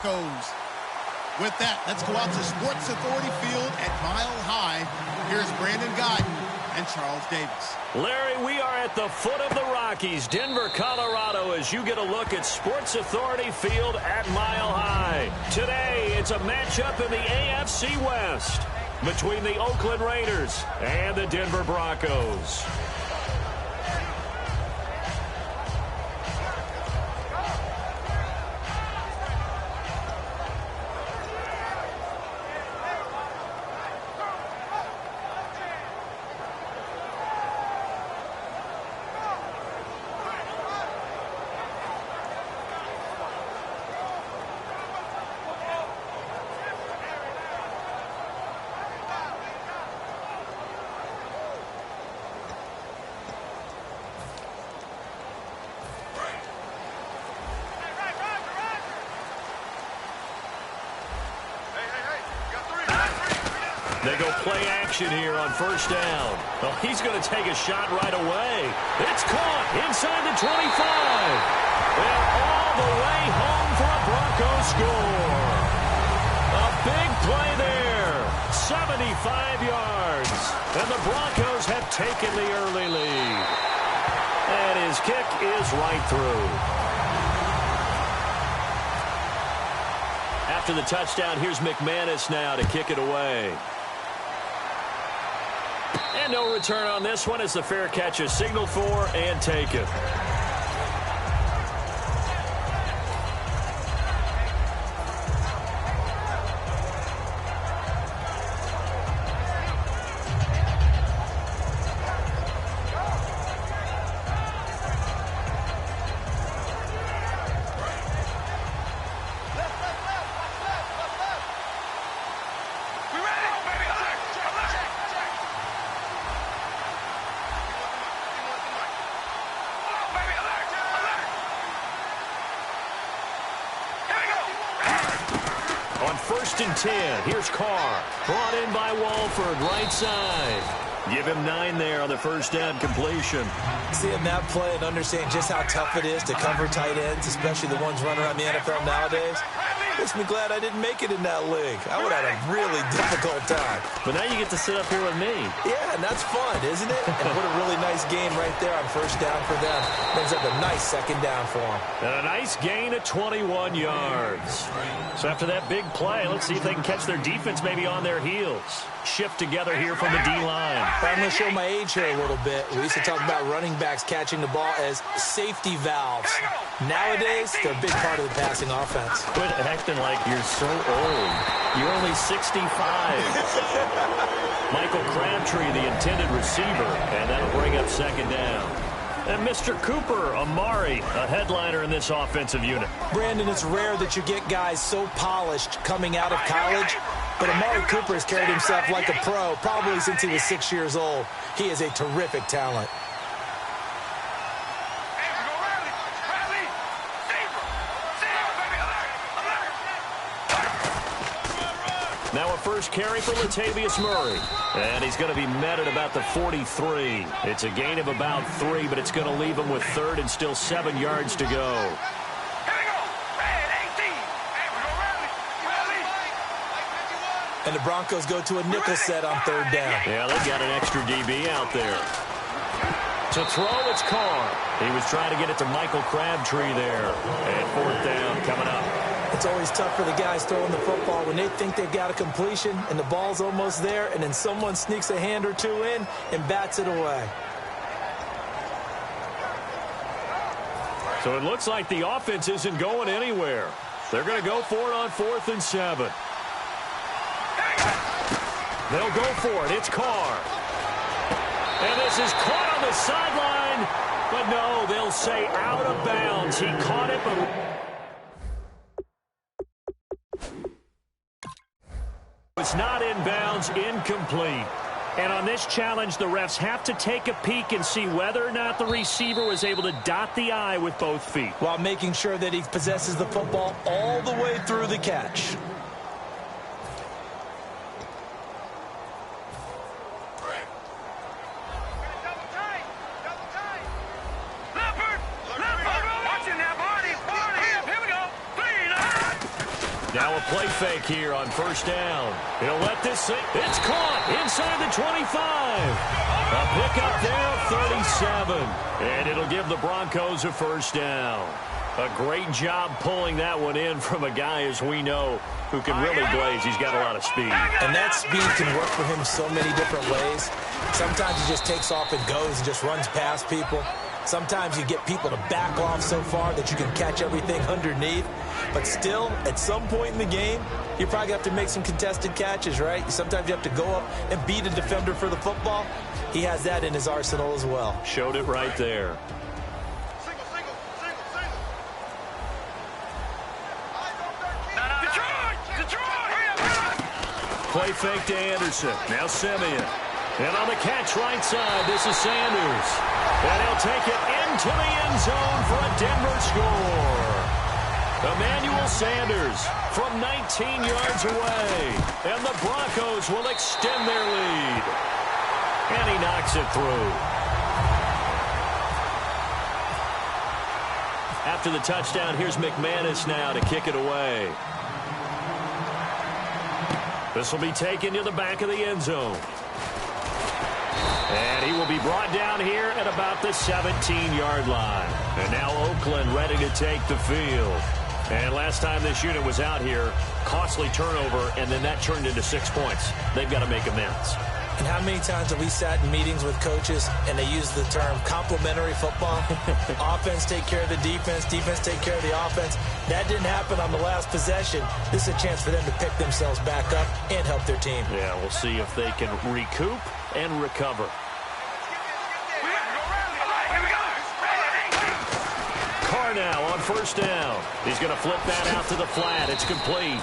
goes. With that, let's go out to Sports Authority Field at Mile High. Here's Brandon Guyton and Charles Davis. Larry, we are at the foot of the Rockies, Denver, Colorado, as you get a look at Sports Authority Field at Mile High. Today, it's a matchup in the AFC West between the Oakland Raiders and the Denver Broncos. They go play action here on first down. Well, he's going to take a shot right away. It's caught inside the 25. And all the way home for a Broncos score. A big play there. 75 yards. And the Broncos have taken the early lead. And his kick is right through. After the touchdown, here's McManus now to kick it away. And no return on this one as the fair catch is signaled for and taken. On 1st and 10, here's Carr. Brought in by Walford, right side. Give him 9 there on the first down completion. Seeing that play and understand just how tough it is to cover tight ends, especially the ones running around the NFL nowadays, makes me glad I didn't make it in that league. I would have had a really difficult time. But now you get to sit up here with me. Yeah, and that's fun, isn't it? And what a really nice game right there on first down for them. Brings up a nice second down for them. And a nice gain of 21 yards. So after that big play, let's see if they can catch their defense maybe on their heels. Shift together here from the D-line. I'm going to show my age here a little bit. We used to talk about running backs catching the ball as safety valves. Nowadays, they're a big part of the passing offense. Quit acting like you're so old. You're only 65. Michael Crabtree, the intended receiver, and that'll bring up second down. And Mr. Cooper Amari, a headliner in this offensive unit. Brandon, it's rare that you get guys so polished coming out of college, but Amari Cooper has carried himself like a pro probably since he was 6 years old. He is a terrific talent. Now a first carry for Latavius Murray. And he's going to be met at about the 43. It's a gain of about 3, but it's going to leave him with 3rd and still 7 yards to go. And the Broncos go to a nickel set on 3rd down. Yeah, they've got an extra DB out there. To throw, it's Carr. He was trying to get it to Michael Crabtree there. And 4th down coming up. It's always tough for the guys throwing the football when they think they've got a completion and the ball's almost there, and then someone sneaks a hand or two in and bats it away. So it looks like the offense isn't going anywhere. They're going to go for it on 4th and 7. They'll go for it. It's Carr. And this is caught on the sideline. But no, they'll say out of bounds. He caught it, but it's not in bounds, incomplete. And on this challenge, the refs have to take a peek and see whether or not the receiver was able to dot the I with both feet, while making sure that he possesses the football all the way through the catch. Now a play fake here on first down. He'll let this thing. It's caught inside the 25. A pickup there of 37. And it'll give the Broncos a first down. A great job pulling that one in from a guy, as we know, who can really blaze. He's got a lot of speed. And that speed can work for him so many different ways. Sometimes he just takes off and goes and just runs past people. Sometimes you get people to back off so far that you can catch everything underneath. But still, at some point in the game, you probably have to make some contested catches, right? Sometimes you have to go up and beat a defender for the football. He has that in his arsenal as well. Showed it right there. Play fake to Anderson. Now Simeon. And on the catch right side, this is Sanders. And he'll take it into the end zone for a Denver score. Emmanuel Sanders from 19 yards away. And the Broncos will extend their lead. And he knocks it through. After the touchdown, here's McManus now to kick it away. This will be taken to the back of the end zone. And he will be brought down here at about the 17-yard line. And now Oakland ready to take the field. And last time this unit was out here, costly turnover, and then that turned into 6 points. They've got to make amends. And how many times have we sat in meetings with coaches and they use the term complementary football? Offense take care of the defense, defense take care of the offense. That didn't happen on the last possession. This is a chance for them to pick themselves back up and help their team. Yeah, we'll see if they can recoup and recover. Carr now on first down. He's going to flip that out to the flat. It's complete.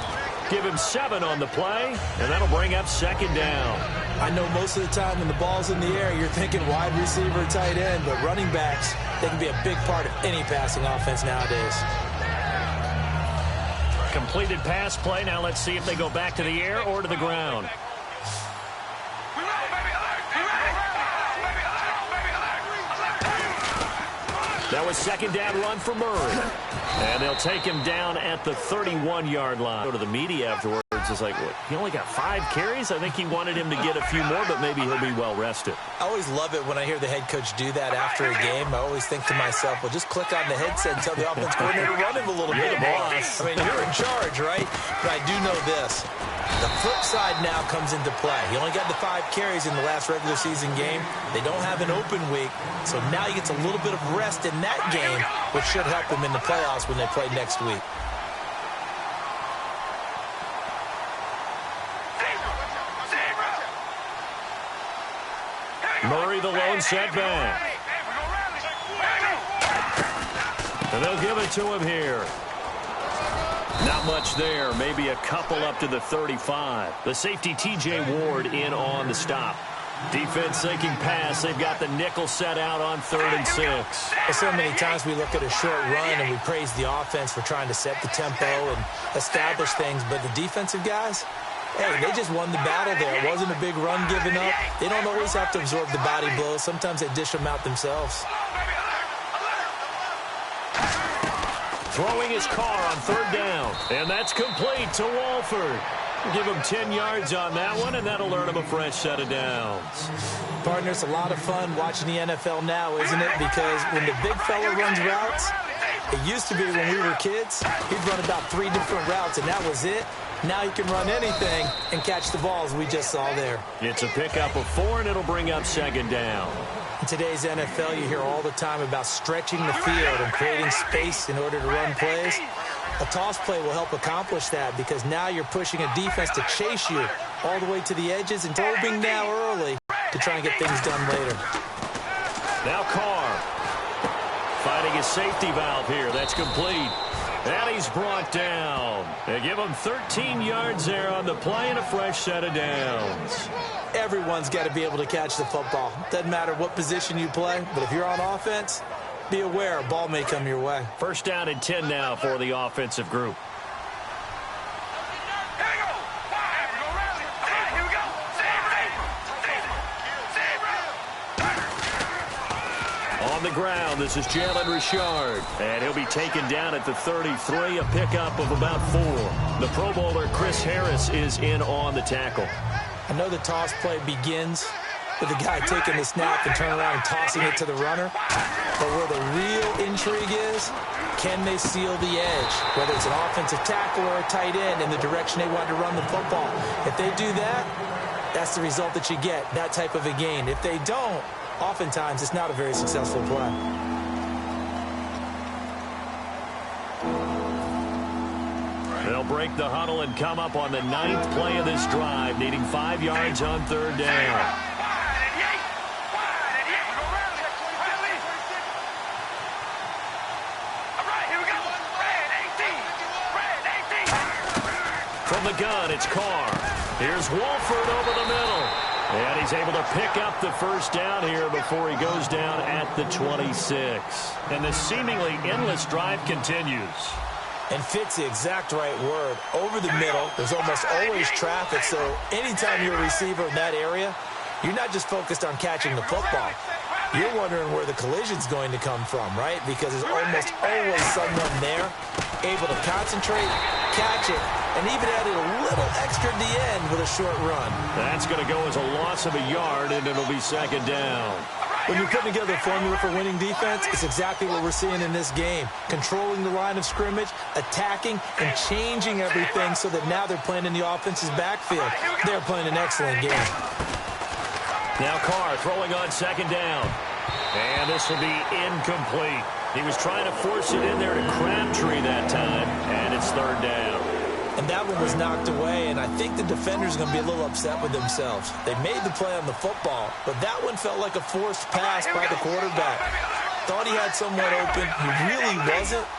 Give him 7 on the play, and that'll bring up second down. I know most of the time when the ball's in the air, you're thinking wide receiver, tight end, but running backs, they can be a big part of any passing offense nowadays. Completed pass play. Now let's see if they go back to the air or to the ground. That was second down run for Murray. And they'll take him down at the 31-yard line. Go to the media afterwards. It's like, what, he only got 5 carries? I think he wanted him to get a few more, but maybe he'll be well rested. I always love it when I hear the head coach do that after a game. I always think to myself, well, just click on the headset and tell the offense coordinator to run him a little bit. Boss. I mean, you're in charge, right? But I do know this. The flip side now comes into play. He only got the 5 carries in the last regular season game. They don't have an open week, so now he gets a little bit of rest in that game, which should help him in the playoffs when they play next week. Murray the lone setback. And they'll give it to him here. Not much there. Maybe a couple up to the 35. The safety T.J. Ward in on the stop. Defense thinking pass. They've got the nickel set out on 3rd and 6. Well, so many times we look at a short run and we praise the offense for trying to set the tempo and establish things. But the defensive guys, hey, they just won the battle there. It wasn't a big run given up. They don't always have to absorb the body blows. Sometimes they dish them out themselves. Throwing his car on 3rd down. And that's complete to Walford. Give him 10 yards on that one, and that'll earn him a fresh set of downs. Partner, it's a lot of fun watching the NFL now, isn't it? Because when the big fella runs routes, it used to be when we were kids, he'd run about 3 different routes, and that was it. Now he can run anything and catch the balls we just saw there. It's a pickup of 4, and it'll bring up second down. In today's NFL, you hear all the time about stretching the field and creating space in order to run plays. A toss play will help accomplish that because now you're pushing a defense to chase you all the way to the edges and probing now early to try and get things done later. Now Carr finding his safety valve here. That's complete. And he's brought down. They give him 13 yards there on the play and a fresh set of downs. Everyone's got to be able to catch the football. Doesn't matter what position you play, but if you're on offense, be aware a ball may come your way. First down and 10 now for the offensive group. On On the ground, this is Jalen Richard. And he'll be taken down at the 33, a pickup of about 4. The Pro Bowler Chris Harris is in on the tackle. I know the toss play begins with the guy taking the snap and turning around and tossing it to the runner. But where the real intrigue is, can they seal the edge? Whether it's an offensive tackle or a tight end in the direction they want to run the football. If they do that, that's the result that you get, that type of a gain. If they don't, oftentimes it's not a very successful play. They'll break the huddle and come up on the 9th play of this drive, needing 5 yards on 3rd down. From the gun, it's Carr. Here's Wolford over the middle. And he's able to pick up the 1st down here before he goes down at the 26. And the seemingly endless drive continues. And fits the exact right word. Over the middle, there's almost always traffic, so anytime you're a receiver in that area, you're not just focused on catching the football. You're wondering where the collision's going to come from, right? Because there's almost always someone there able to concentrate, catch it, and even added a little extra at the end with a short run. That's going to go as a loss of a yard, and it'll be 2nd down. When you're putting together a formula for winning defense, it's exactly what we're seeing in this game. Controlling the line of scrimmage, attacking, and changing everything so that now they're playing in the offense's backfield. They're playing an excellent game. Now Carr throwing on 2nd down. And this will be incomplete. He was trying to force it in there to Crabtree that time, and it's 3rd down. And that one was knocked away, and I think the defenders are going to be a little upset with themselves. They made the play on the football, but that one felt like a forced pass by the quarterback. Thought he had someone open. He really wasn't.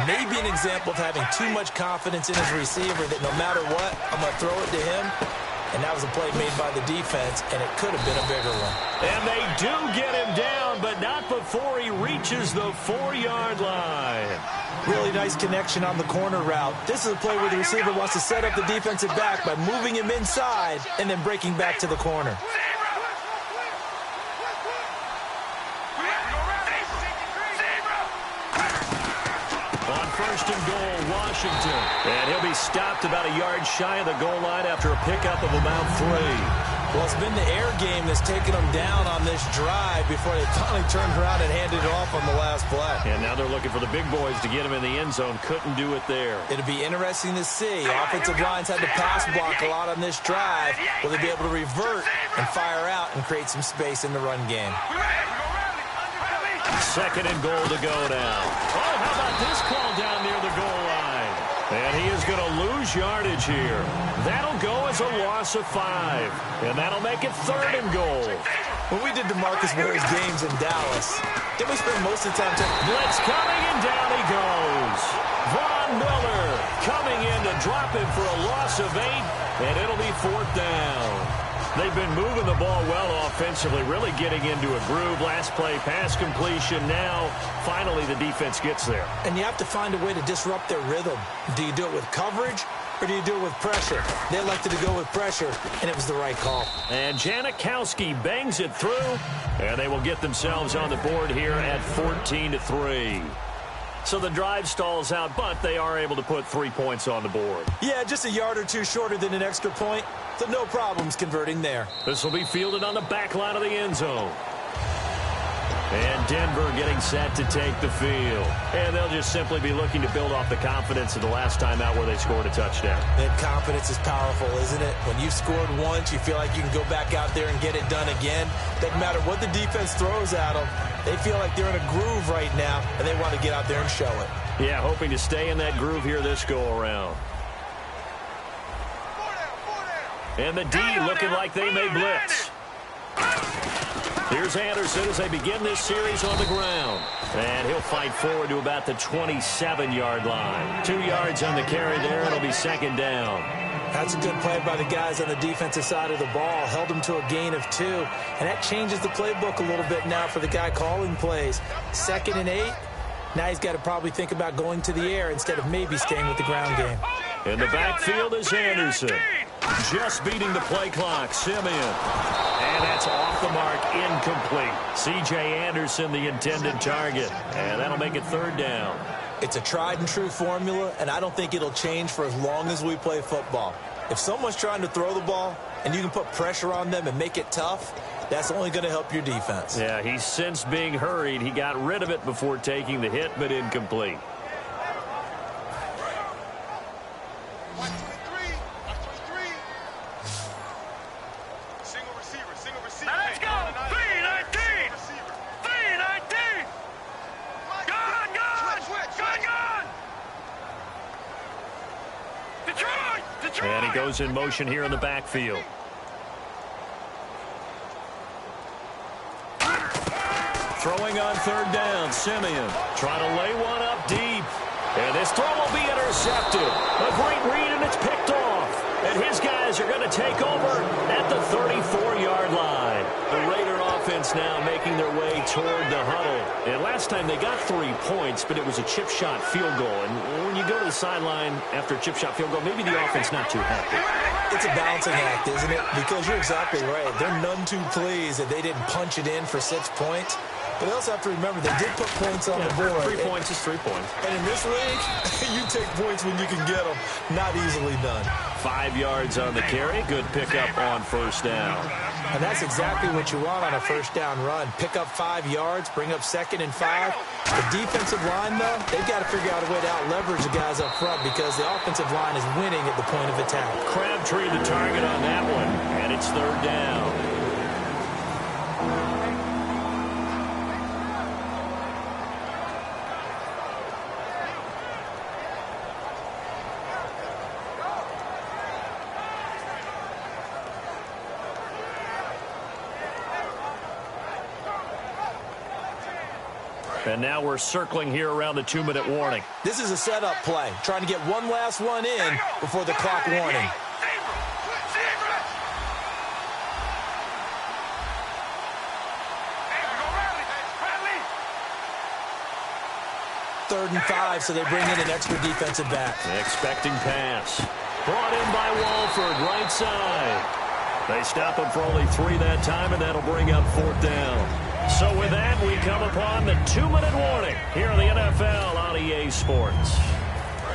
Maybe an example of having too much confidence in his receiver that no matter what, I'm going to throw it to him. And that was a play made by the defense, and it could have been a bigger one. And they do get him down, but not before he reaches the 4-yard line. Really nice connection on the corner route. This is a play where the receiver wants to set up the defensive back by moving him inside and then breaking back to the corner. On 1st and goal, Washington. And he'll be stopped about a yard shy of the goal line after a pickup of about 3. Well, it's been the air game that's taken them down on this drive before they finally turned around and handed it off on the last play. And now they're looking for the big boys to get him in the end zone. Couldn't do it there. It'll be interesting to see. Offensive lines had to pass block a lot on this drive. Will they be able to revert and fire out and create some space in the run game? 2nd and goal to go now. Oh, how about this call down near the goal line? And he is going to lose yardage here. That'll go as a loss of 5. And that'll make it 3rd and goal. When we did DeMarcus Ware's games in Dallas, did we spend most of the time blitz coming, and down he goes. Von Miller coming in to drop him for a loss of 8, and it'll be 4th down. They've been moving the ball well offensively, really getting into a groove. Last play, pass completion. Now, finally, the defense gets there. And you have to find a way to disrupt their rhythm. Do you do it with coverage, or do you do it with pressure? They elected to go with pressure, and it was the right call. And Janikowski bangs it through, and they will get themselves on the board here at 14-3. So the drive stalls out, but they are able to put 3 points on the board. Yeah, just a yard or two shorter than an extra point, so no problems converting there. This will be fielded on the back line of the end zone. And Denver getting set to take the field. And they'll just simply be looking to build off the confidence of the last time out where they scored a touchdown. That confidence is powerful, isn't it? When you've scored once, you feel like you can go back out there and get it done again. Doesn't matter what the defense throws at them. They feel like they're in a groove right now, and they want to get out there and show it. Yeah, hoping to stay in that groove here this go-around. And the D looking like they may blitz. Here's Anderson as they begin this series on the ground. And he'll fight forward to about the 27-yard line. 2 yards on the carry there. It'll be 2nd down. That's a good play by the guys on the defensive side of the ball. Held them to a gain of 2. And that changes the playbook a little bit now for the guy calling plays. 2nd and 8. Now he's got to probably think about going to the air instead of maybe staying with the ground game. In the backfield is Anderson. Just beating the play clock, Simeon. And that's off the mark, incomplete. C.J. Anderson, the intended target. And that'll make it third down. It's a tried-and-true formula, and I don't think it'll change for as long as we play football. If someone's trying to throw the ball and you can put pressure on them and make it tough, that's only going to help your defense. Yeah, he's since being hurried. He got rid of it before taking the hit, but incomplete. Let's go! 3-19! 3-19! Gun! Detroit! And he goes in motion here in the backfield. Throwing on third down, Simeon. Trying to lay one up deep. And this throw will be intercepted. A great read, and it's picked off. And his guys are going to take over at the 34-yard line. The Raider offense now making their way toward the huddle. And last time they got 3 points, but it was a chip shot field goal. And when you go to the sideline after a chip shot field goal, maybe the offense not too happy. It's a balancing act, isn't it? Because you're exactly right. They're none too pleased that they didn't punch it in for 6 points. But they also have to remember they did put points on the board. 3 points is 3 points. And in this league, you take points when you can get them. Not easily done. 5 yards on the carry. Good pickup on first down. And that's exactly what you want on a first down run. Pick up 5 yards, bring up 2nd and 5. The defensive line, though, they've got to figure out a way to out-leverage the guys up front because the offensive line is winning at the point of attack. Crabtree the target on that one, and it's third down. And now we're circling here around the 2-minute warning. This is a setup play, trying to get one last one in before the clock warning. Third and 5, so they bring in an extra defensive back. Expecting pass. Brought in by Walford, right side. They stop him for only 3 that time, and that'll bring up fourth down. So with that, we come upon the 2-minute warning here in the NFL on EA Sports.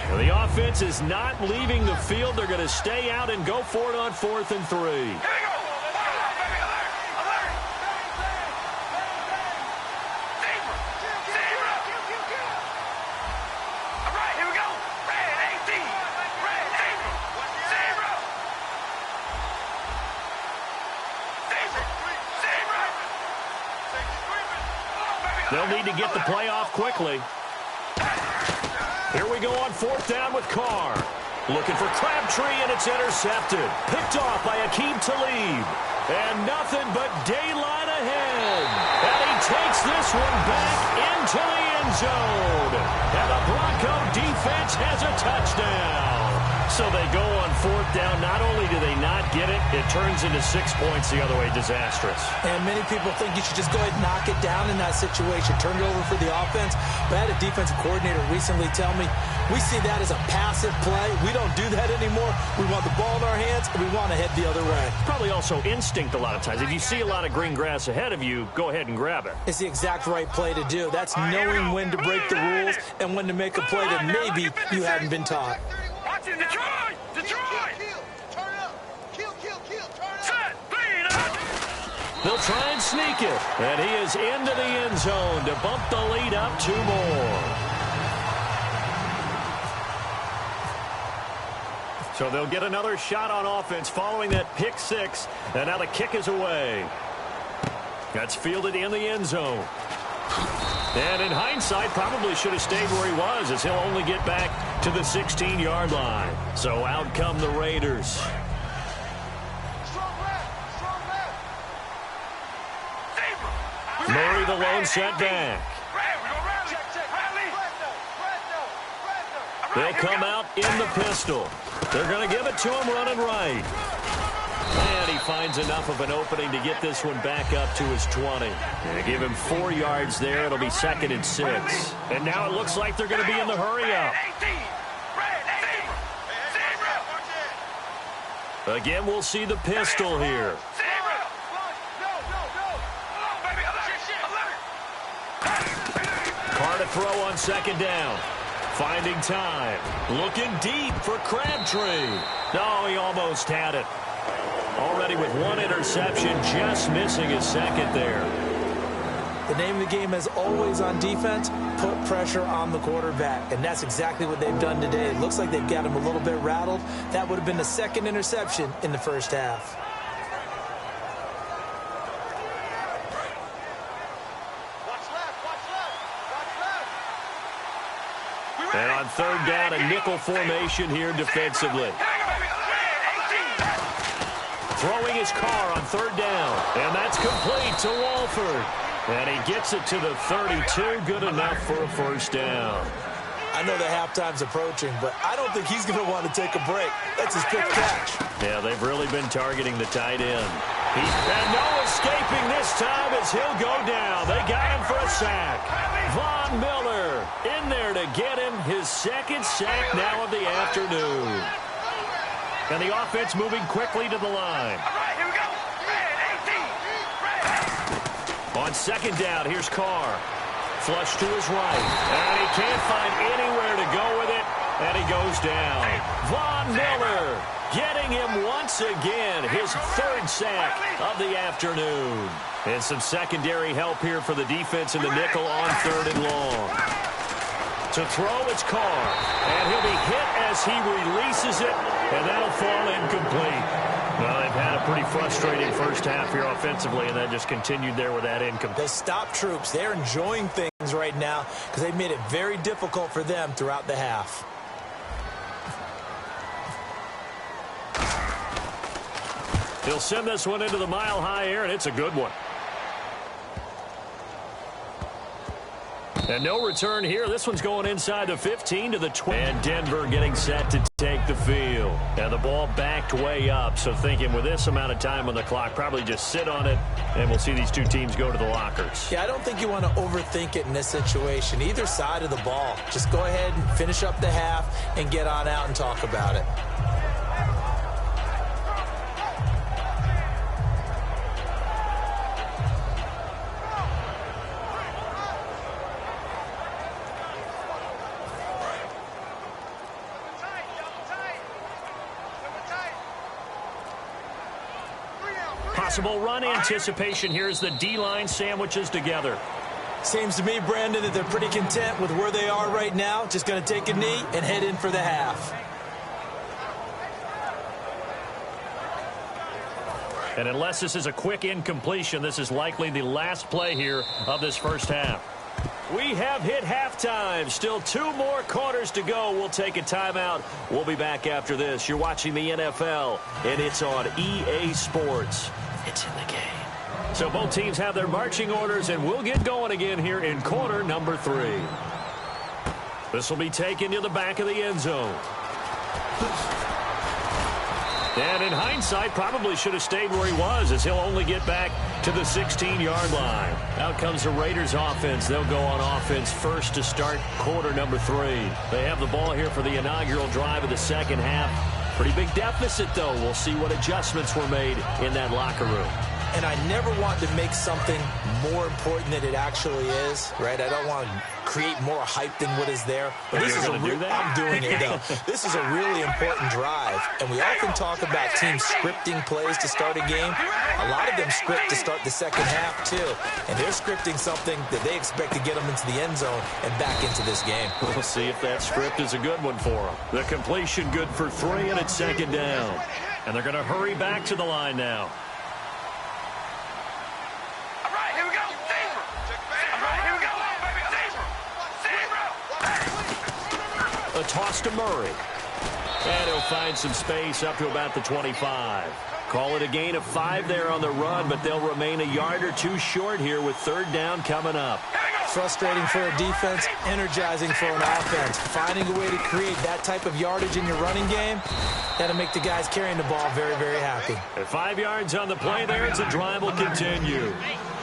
Now, the offense is not leaving the field. They're going to stay out and go for it on 4th and 3. They'll need to get the play off quickly. Here we go on 4th down with Carr. Looking for Crabtree, and it's intercepted. Picked off by Aqib Talib. And nothing but daylight ahead. And he takes this one back into the end zone. And the Bronco defense has a touchdown. So they go on 4th down. Not only do they not get it, it turns into 6 points the other way. Disastrous. And many people think you should just go ahead and knock it down in that situation. Turn it over for the offense. But I had a defensive coordinator recently tell me, we see that as a passive play. We don't do that anymore. We want the ball in our hands, and we want to head the other way. Probably also instinct a lot of times. If you see a lot of green grass ahead of you, go ahead and grab it. It's the exact right play to do. That's knowing when to break the rules and when to make a play that maybe you haven't been taught. Detroit! Detroit! Turn up! Kill! Turn up! They'll try and sneak it. And he is into the end zone to bump the lead up 2 more. So they'll get another shot on offense following that pick 6. And now the kick is away. That's fielded in the end zone. And in hindsight, probably should have stayed where he was, as he'll only get back to the 16-yard line. So out come the Raiders. Murray the lone setback. They'll come out in the pistol. They're going to give it to him running right. And he finds enough of an opening to get this one back up to his 20. They give him 4 yards there. It'll be 2nd and 6. And now it looks like they're going to be in the hurry up. Again, we'll see the pistol here. Carr to throw on second down. Finding time. Looking deep for Crabtree. No, he almost had it. Already with one interception, just missing his second there. The name of the game, as always on defense, put pressure on the quarterback. And that's exactly what they've done today. It looks like they've got him a little bit rattled. That would have been the second interception in the first half. And on third down, a nickel formation here defensively. Throwing his Carr on third down. And that's complete to Walford. And he gets it to the 32. Good enough for a first down. I know the halftime's approaching, but I don't think he's going to want to take a break. That's his fifth catch. Yeah, they've really been targeting the tight end. And no escaping this time as he'll go down. They got him for a sack. Von Miller in there to get him his second sack now of the afternoon. And the offense moving quickly to the line. All right, here we go. On second down, here's Carr. Flush to his right. And he can't find anywhere to go with it. And he goes down. Von Miller getting him once again. His third sack of the afternoon. And some secondary help here for the defense in the nickel on third and long. To throw, it's Carr. And he'll be hit as he releases it. And that'll fall incomplete. Well, they've had a pretty frustrating first half here offensively, and that just continued there with that incomplete. The stop troops, they're enjoying things right now because they've made it very difficult for them throughout the half. He'll send this one into the mile-high air, and it's a good one. And no return here. This one's going inside the 15 to the 20. And Denver getting set to take the field. And the ball backed way up. So thinking with this amount of time on the clock, probably just sit on it, and we'll see these two teams go to the lockers. Yeah, I don't think you want to overthink it in this situation. Either side of the ball. Just go ahead and finish up the half and get on out and talk about it. Possible run anticipation here as the D-line sandwiches together. Seems to me, Brandon, that they're pretty content with where they are right now. Just going to take a knee and head in for the half. And unless this is a quick incompletion, this is likely the last play here of this first half. We have hit halftime. Still 2 more quarters to go. We'll take a timeout. We'll be back after this. You're watching the NFL, and it's on EA Sports. It's in the game. So both teams have their marching orders, and we'll get going again here in quarter number 3. This will be taken to the back of the end zone. And in hindsight, probably should have stayed where he was, as he'll only get back to the 16-yard line. Out comes the Raiders offense. They'll go on offense first to start quarter number 3. They have the ball here for the inaugural drive of the second half. Pretty big deficit, though. We'll see what adjustments were made in that locker room. And I never want to make something more important than it actually is, right? I don't want to create more hype than what is there. But this is I'm doing it, though. This is a really important drive. And we often talk about teams scripting plays to start a game. A lot of them script to start the second half, too. And they're scripting something that they expect to get them into the end zone and back into this game. We'll see if that script is a good one for them. The completion good for 3, and it's second down. And they're going to hurry back to the line now. A toss to Murray. And he'll find some space up to about the 25. Call it a gain of 5 there on the run, but they'll remain a yard or 2 short here with third down coming up. Frustrating for a defense, energizing for an offense. Finding a way to create that type of yardage in your running game, that'll make the guys carrying the ball very, very happy. At 5 yards on the play there, as the drive will continue.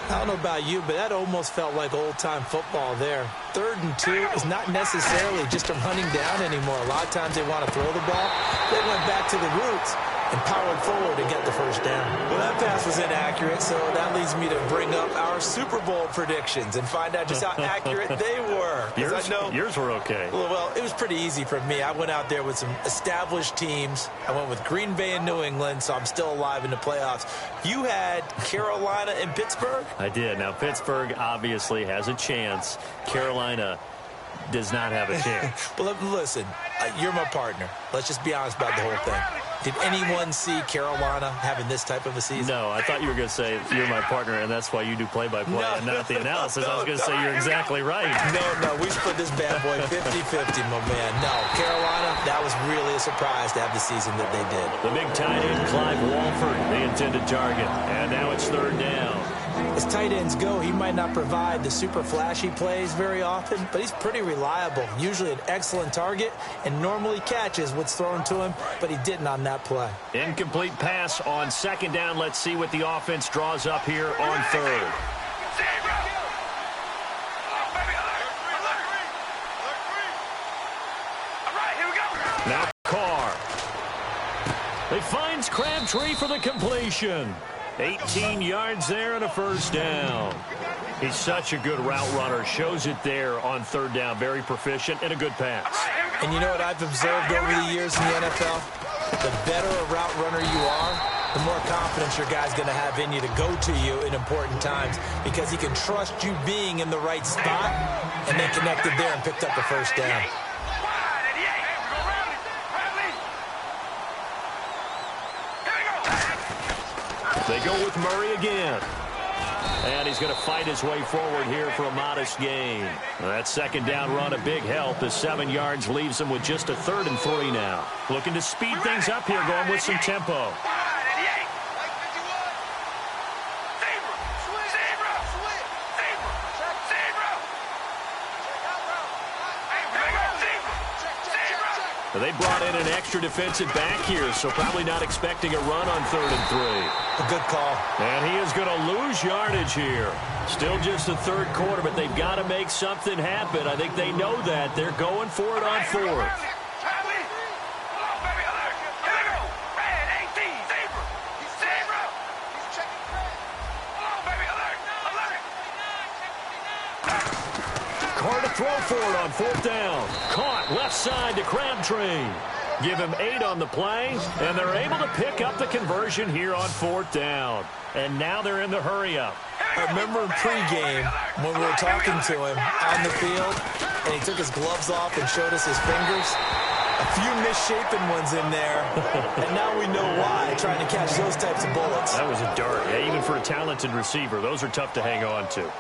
I don't know about you, but that almost felt like old-time football there. 3rd and 2 is not necessarily just a running down anymore. A lot of times they want to throw the ball. They went back to the roots and powered forward to get the first down. Well, that pass was inaccurate, so that leads me to bring up our Super Bowl predictions and find out just how accurate they were. Yours were okay. Well, it was pretty easy for me. I went out there with some established teams. I went with Green Bay and New England, so I'm still alive in the playoffs. You had Carolina and Pittsburgh? I did. Now, Pittsburgh obviously has a chance. Carolina does not have a chance. Well, listen, you're my partner. Let's just be honest about the whole thing. Did anyone see Carolina having this type of a season? No, I thought you were going to say you're my partner, and that's why you do play-by-play and not the analysis. I was going to say you're exactly right. No, we split this bad boy 50-50, my man. No, Carolina, that was really a surprise to have the season that they did. The big tight end, Clive Walford, the intended target. And now it's third down. As tight ends go, he might not provide the super flashy plays very often, but he's pretty reliable. Usually an excellent target and normally catches what's thrown to him, but he didn't on that play. Incomplete pass on second down. Let's see what the offense draws up here on third. Now Carr. He finds Crabtree for the completion. 18 yards there and a first down. He's such a good route runner. Shows it there on third down. Very proficient and a good pass. And you know what I've observed over the years in the NFL? The better a route runner you are, the more confidence your guy's going to have in you to go to you in important times because he can trust you being in the right spot, and they connected there and picked up the first down. They go with Murray again. And he's going to fight his way forward here for a modest gain. That second down run, a big help. The 7 yards leaves him with just a 3rd and 3 now. Looking to speed things up here, going with some tempo. They brought in an extra defensive back here, so probably not expecting a run on 3rd and 3. A good call. And he is going to lose yardage here. Still just the third quarter, but they've got to make something happen. I think they know that. They're going for it on 4th. Carr to throw for it on 4th down. Caught left side to Crabtree. Give him 8 on the play, and they're able to pick up the conversion here on 4th down. And now they're in the hurry-up. I remember in pregame when we were talking to him on the field, and he took his gloves off and showed us his fingers. A few misshapen ones in there, and now we know why, trying to catch those types of bullets. That was a dart. Yeah, even for a talented receiver, those are tough to hang on to.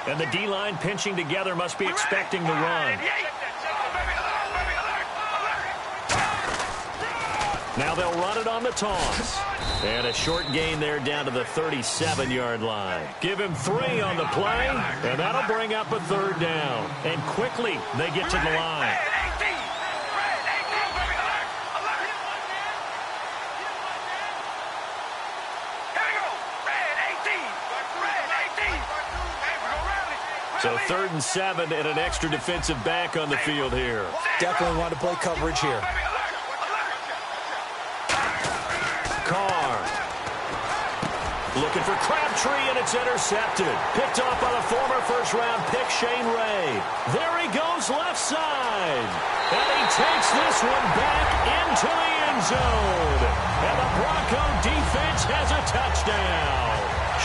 And the D-line pinching together must be expecting the run. Now they'll run it on the toss. And a short gain there down to the 37-yard line. Give him 3 on the play, and that'll bring up a 3rd down. And quickly, they get to the line. So 3rd and 7 and an extra defensive back on the field here. Definitely want to play coverage here. Carr. Looking for Crabtree, and it's intercepted. Picked off by the former first-round pick, Shane Ray. There he goes left side. And he takes this one back into the end zone. And the Bronco defense has a touchdown.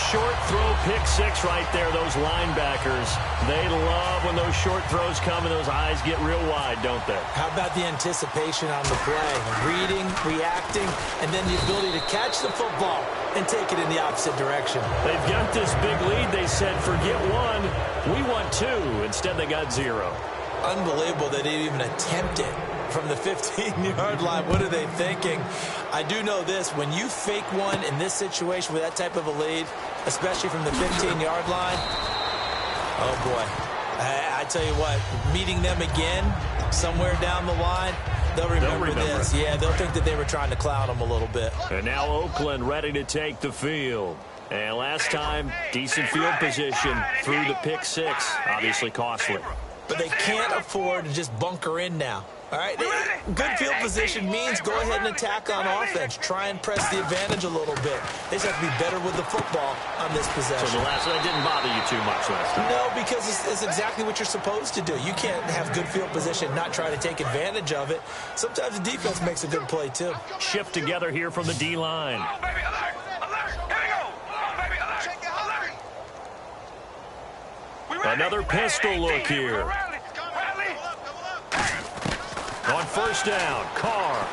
Short throw, pick 6 right there. Those linebackers, they love when those short throws come and those eyes get real wide, don't they? How about the anticipation on the play? Reading, reacting, and then the ability to catch the football and take it in the opposite direction. They've got this big lead. They said, forget 1. We want 2. Instead, they got 0. Unbelievable that they even attempt it from the 15-yard line. What are they thinking? I do know this. When you fake one in this situation with that type of a lead, especially from the 15-yard line, oh, boy. I tell you what, meeting them again somewhere down the line, they'll remember this. Yeah, they'll think that they were trying to clown them a little bit. And now Oakland ready to take the field. And last time, decent field position through the pick 6. Obviously costly. But they can't afford to just bunker in now. All right, good field position means go ahead and attack on offense. Try and press the advantage a little bit. They just have to be better with the football on this possession. So the last one didn't bother you too much last time? No, because it's exactly what you're supposed to do. You can't have good field position, not try to take advantage of it. Sometimes the defense makes a good play, too. Shift together here from the D-line. Oh, baby, alert! Alert! Here we go! Oh, baby, alert! Alert! We ready? Another pistol look here. Rally! On first down, Carr.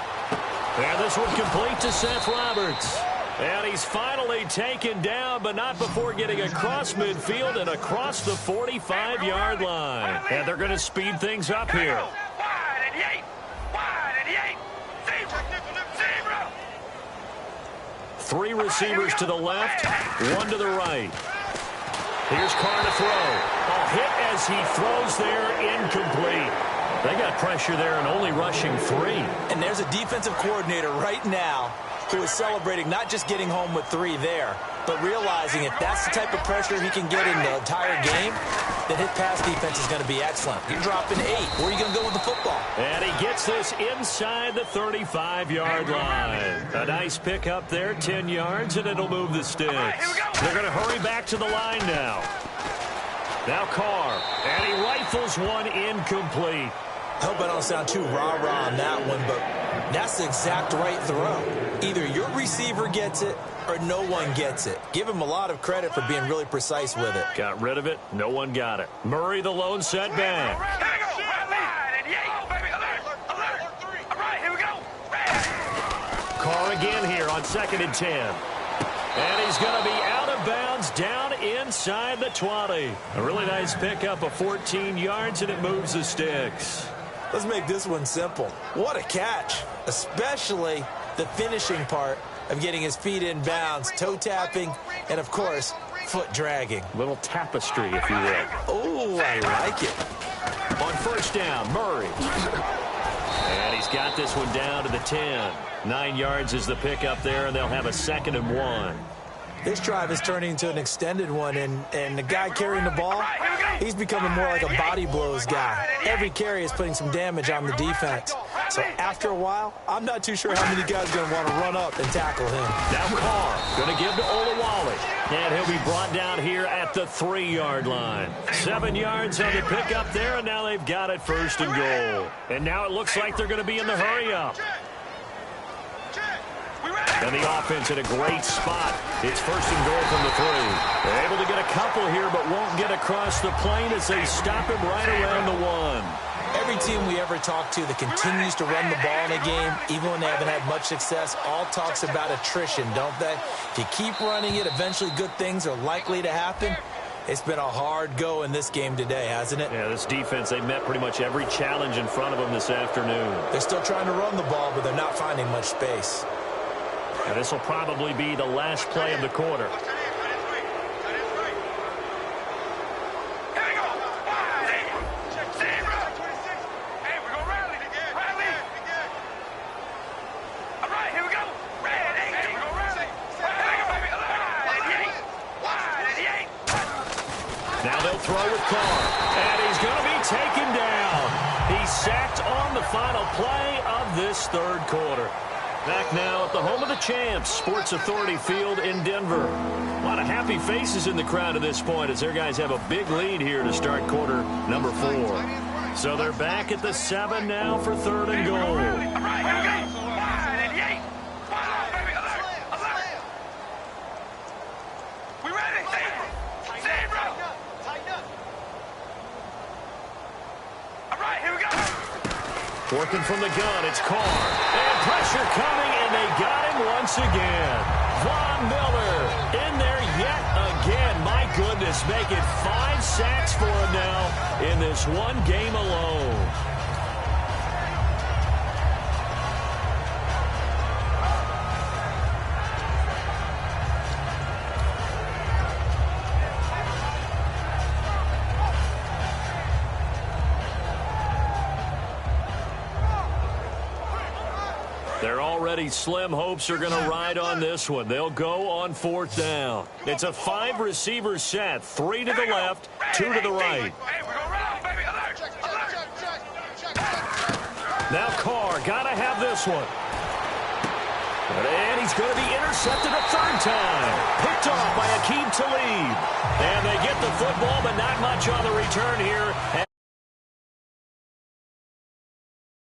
And this one complete to Seth Roberts. And he's finally taken down, but not before getting across midfield and across the 45-yard line. And they're going to speed things up here. Wide and eight! Wide and eight! Zebra! Three receivers to the left, one to the right. Here's Carr to throw. A hit as he throws there, incomplete. They got pressure there and only rushing 3. And there's a defensive coordinator right now who is celebrating not just getting home with 3 there, but realizing if that's the type of pressure he can get in the entire game, then his pass defense is going to be excellent. You're dropping 8. Where are you going to go with the football? And he gets this inside the 35-yard line. A nice pickup there, 10 yards, and it'll move the sticks. They're going to hurry back to the line now. Now Carr, and he rifles one incomplete. I hope I don't sound too rah-rah on that one, but that's the exact right throw. Either your receiver gets it or no one gets it. Give him a lot of credit for being really precise with it. Got rid of it. No one got it. Murray, the lone setback. Carr again here on 2nd and 10. And he's going to be out of bounds down inside the 20. A really nice pickup of 14 yards, and it moves the sticks. Let's make this one simple. What a catch, especially the finishing part of getting his feet in bounds, toe tapping, and, of course, foot dragging. Little tapestry, if you will. Oh, I like it. On first down, Murray. And he's got this one down to the 10. 9 yards is the pickup there, and they'll have a 2nd and 1. This drive is turning into an extended one, and the guy carrying the ball, he's becoming more like a body blows guy. Every carry is putting some damage on the defense. So after a while, I'm not too sure how many guys are going to want to run up and tackle him. Now Carr going to give to Olawale. And he'll be brought down here at the 3-yard line. 7 yards on the pickup there, and now they've got it 1st and goal. And now it looks like they're going to be in the hurry-up. And the offense in a great spot. It's 1st and goal from the 3. They're able to get a couple here, but won't get across the plane as they stop him right around the 1. Every team we ever talk to that continues to run the ball in a game, even when they haven't had much success, all talks about attrition, don't they? If you keep running it, eventually good things are likely to happen. It's been a hard go in this game today, hasn't it? Yeah, this defense, they met pretty much every challenge in front of them this afternoon. They're still trying to run the ball, but they're not finding much space. And this will probably be the last play of the quarter. Now they'll throw with Carr, and he's going to be taken down. He's sacked on the final play of this 3rd quarter. Back now at the home of the champs, Sports Authority Field in Denver. A lot of happy faces in the crowd at this point as their guys have a big lead here to start quarter number 4. So they're back at the 7 now for 3rd and goal. Working from the gun, it's Carr. And pressure coming, and they got him once again. Von Miller in there yet again. My goodness, making 5 sacks for him now in this one game alone. Their already slim hopes are going to ride on this one. They'll go on 4th down. It's a 5-receiver set. 3 to the left, 2 to the right. Now Carr, got to have this one. And he's going to be intercepted a third time. Picked off by Aqib Talib. And they get the football, but not much on the return here.